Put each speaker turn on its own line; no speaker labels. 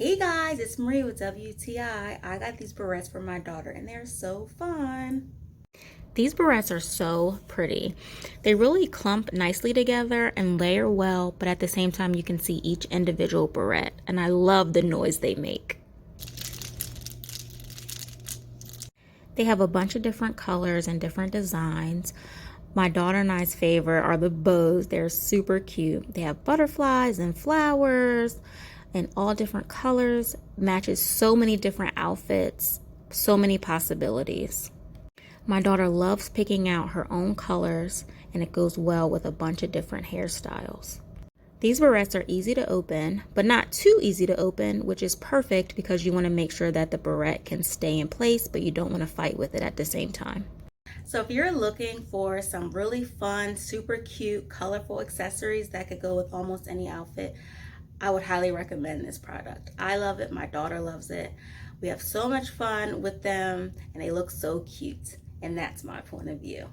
Hey guys, it's Marie with WTI. I got these barrettes for my daughter and they're so fun. These barrettes are so pretty. They really clump nicely together and layer well, but at the same time you can see each individual barrette, and I love the noise they make. They have a bunch of different colors and different designs. My daughter and I's favorite are the bows. They're super cute. They have butterflies and flowers in all different colors. Matches so many different outfits, so many possibilities. My daughter loves picking out her own colors, and it goes well with a bunch of different hairstyles. These barrettes are easy to open, but not too easy to open, which is perfect because you want to make sure that the barrette can stay in place, but you don't want to fight with it at the same time. So if you're looking for some really fun, super cute, colorful accessories that could go with almost any outfit, I would highly recommend this product. I love it. My daughter loves it. We have so much fun with them and they look so cute. And that's my point of view.